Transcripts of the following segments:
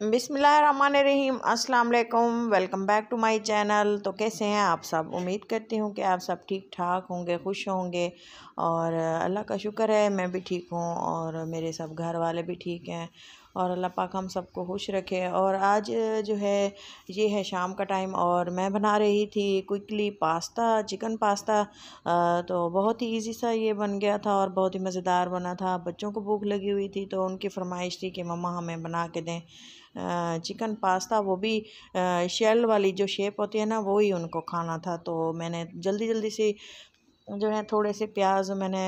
बिस्मिल्लाहिर्रहमानिर्रहीम, अस्सलाम वालेकुम। Welcome back to my channel. तो कैसे हैं आप सब? उम्मीद करती हूँ कि आप सब ठीक ठाक होंगे, खुश होंगे और अल्लाह का शुक्र है मैं भी ठीक हूँ और मेरे सब घर वाले भी ठीक हैं और अल्लाह पाक हम सबको खुश रखे। और आज जो है ये है शाम का टाइम और मैं बना रही थी क्विकली पास्ता, चिकन पास्ता। तो बहुत ही इजी सा ये बन गया था और बहुत ही मज़ेदार बना था। बच्चों को भूख लगी हुई थी तो उनकी फरमाइश थी कि मम्मा हमें बना के दें चिकन पास्ता, वो भी शेल वाली जो शेप होती है ना, वो ही उनको खाना था। तो मैंने जल्दी जल्दी से जो है थोड़े से प्याज मैंने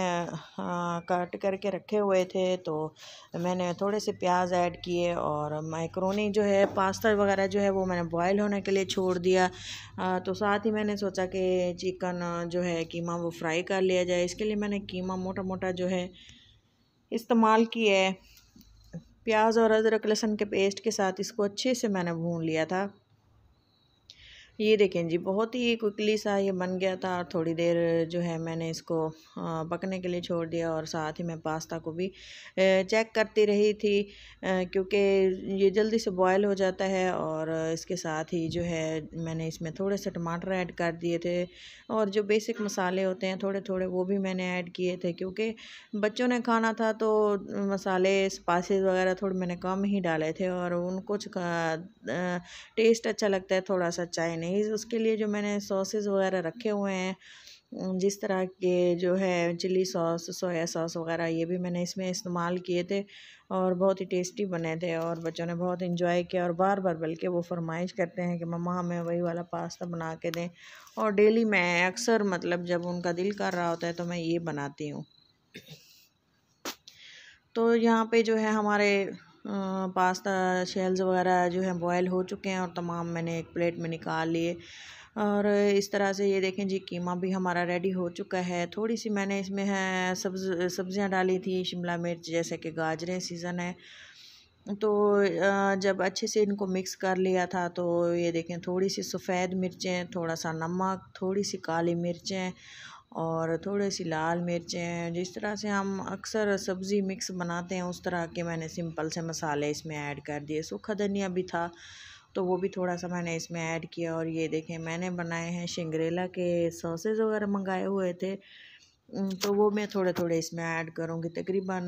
कट करके रखे हुए थे, तो मैंने थोड़े से प्याज ऐड किए और मैक्रोनी जो है पास्ता वगैरह जो है वो मैंने बॉयल होने के लिए छोड़ दिया। तो साथ ही मैंने सोचा कि चिकन जो है कीमा वो फ्राई कर लिया जाए। इसके लिए मैंने कीमा मोटा मोटा जो है इस्तेमाल किया है। प्याज और अदरक लहसुन के पेस्ट के साथ इसको अच्छे से मैंने भून लिया था। ये देखें जी, बहुत ही क्विकली सा ये बन गया था और थोड़ी देर जो है मैंने इसको पकने के लिए छोड़ दिया और साथ ही मैं पास्ता को भी चेक करती रही थी क्योंकि ये जल्दी से बॉयल हो जाता है। और इसके साथ ही जो है मैंने इसमें थोड़े से टमाटर ऐड कर दिए थे और जो बेसिक मसाले होते हैं थोड़े थोड़े वो भी मैंने ऐड किए थे क्योंकि बच्चों ने खाना था। तो मसाले स्पाइसेस वगैरह थोड़े मैंने कम ही डाले थे और उनको टेस्ट अच्छा लगता है थोड़ा सा चाइनीज़। उसके लिए जो मैंने सॉसेस वगैरह रखे हुए हैं, जिस तरह के जो है चिली सॉस, सोया सॉस वगैरह, ये भी मैंने इसमें इस्तेमाल किए थे और बहुत ही टेस्टी बने थे और बच्चों ने बहुत इंजॉय किया और बार बार बल्कि वो फरमाइश करते हैं कि मम्मा हमें वही वाला पास्ता बना के दें। और डेली मैं अक्सर मतलब जब उनका दिल कर रहा होता है तो मैं ये बनाती हूँ। तो यहाँ पे जो है हमारे पास्ता शेल्स वगैरह जो है बॉयल हो चुके हैं और तमाम मैंने एक प्लेट में निकाल लिए। और इस तरह से ये देखें जी, कीमा भी हमारा रेडी हो चुका है। थोड़ी सी मैंने इसमें है सब्जियां डाली थी, शिमला मिर्च, जैसे कि गाजरें सीज़न है। तो जब अच्छे से इनको मिक्स कर लिया था तो ये देखें थोड़ी सी सफ़ेद मिर्चें, थोड़ा सा नमक, थोड़ी सी काली मिर्चें और थोड़ी सी लाल मिर्चें, जिस तरह से हम अक्सर सब्ज़ी मिक्स बनाते हैं उस तरह के मैंने सिंपल से मसाले इसमें ऐड कर दिए। सूखा धनिया भी था तो वो भी थोड़ा सा मैंने इसमें ऐड किया। और ये देखें मैंने बनाए हैं शिंगरेला के सॉसेज वगैरह मंगाए हुए थे, तो वो मैं थोड़े थोड़े इसमें ऐड करूँगी। तकरीबन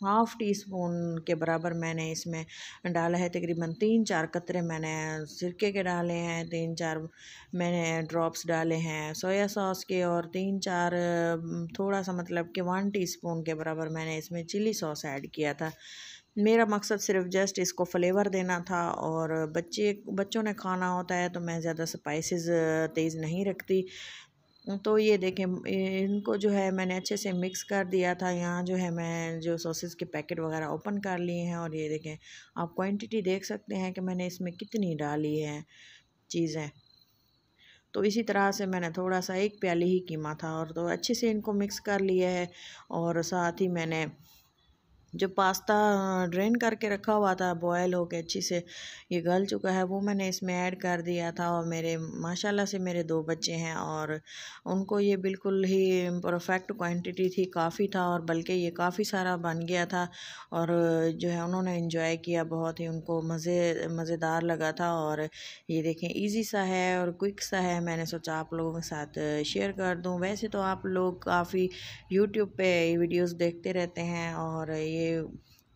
हाफ़ टी स्पून के बराबर मैंने इसमें डाला है। तकरीबन 3-4 कतरे मैंने सिरके के डाले हैं, 3-4 मैंने ड्रॉप्स डाले हैं सोया सॉस के और 3-4 थोड़ा सा मतलब कि 1 टीस्पून के बराबर मैंने इसमें चिली सॉस ऐड किया था। मेरा मकसद सिर्फ जस्ट इसको फ्लेवर देना था और बच्चों ने खाना होता है तो मैं ज़्यादा स्पाइसेस तेज़ नहीं रखती। तो ये देखें इनको जो है मैंने अच्छे से मिक्स कर दिया था। यहाँ जो है मैं जो सॉसेस के पैकेट वगैरह ओपन कर लिए हैं और ये देखें आप क्वांटिटी देख सकते हैं कि मैंने इसमें कितनी डाली है चीज़ें। तो इसी तरह से मैंने थोड़ा सा एक प्याली ही कीमा था और तो अच्छे से इनको मिक्स कर लिया है। और साथ ही मैंने जो पास्ता ड्रेन करके रखा हुआ था, बॉयल होके अच्छी से ये गल चुका है, वो मैंने इसमें ऐड कर दिया था। और मेरे माशाल्लाह से मेरे 2 बच्चे हैं और उनको ये बिल्कुल ही परफेक्ट क्वांटिटी थी, काफ़ी था और बल्कि ये काफ़ी सारा बन गया था। और जो है उन्होंने एंजॉय किया, बहुत ही उनको मज़ेदार लगा था। और ये देखें इजी सा है और क्विक सा है, मैंने सोचा आप लोगों के साथ शेयर कर दूँ। वैसे तो आप लोग काफ़ी यूट्यूब पे वीडियोस देखते रहते हैं और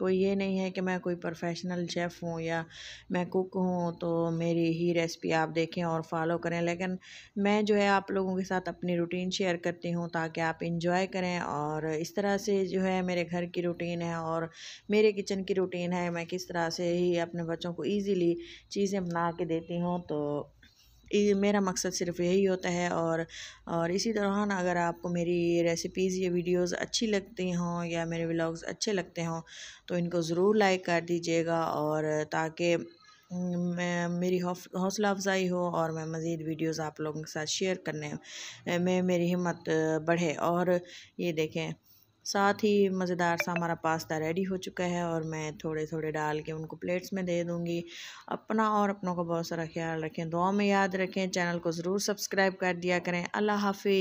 ये नहीं है कि मैं कोई प्रोफेशनल शेफ़ हूँ या मैं कुक हूँ तो मेरी ही रेसिपी आप देखें और फॉलो करें, लेकिन मैं जो है आप लोगों के साथ अपनी रूटीन शेयर करती हूँ ताकि आप इंजॉय करें। और इस तरह से जो है मेरे घर की रूटीन है और मेरे किचन की रूटीन है, मैं किस तरह से ही अपने बच्चों को ईज़िली चीज़ें बना के देती हूँ। तो मेरा मकसद सिर्फ यही होता है। और इसी दौरान अगर आपको मेरी रेसिपीज़ या वीडियोस अच्छी लगती हों या मेरे व्लॉग्स अच्छे लगते हों तो इनको ज़रूर लाइक कर दीजिएगा और ताकि मैं मेरी हौसला अफजाई हो और मैं मज़ीद वीडियोस आप लोगों के साथ शेयर करने में मेरी हिम्मत बढ़े। और ये देखें साथ ही मज़ेदार सा हमारा पास्ता रेडी हो चुका है और मैं थोड़े थोड़े डाल के उनको प्लेट्स में दे दूँगी। अपना और अपनों का बहुत सारा ख्याल रखें, दुआ में याद रखें, चैनल को ज़रूर सब्सक्राइब कर दिया करें। अल्लाह हाफ़िज़।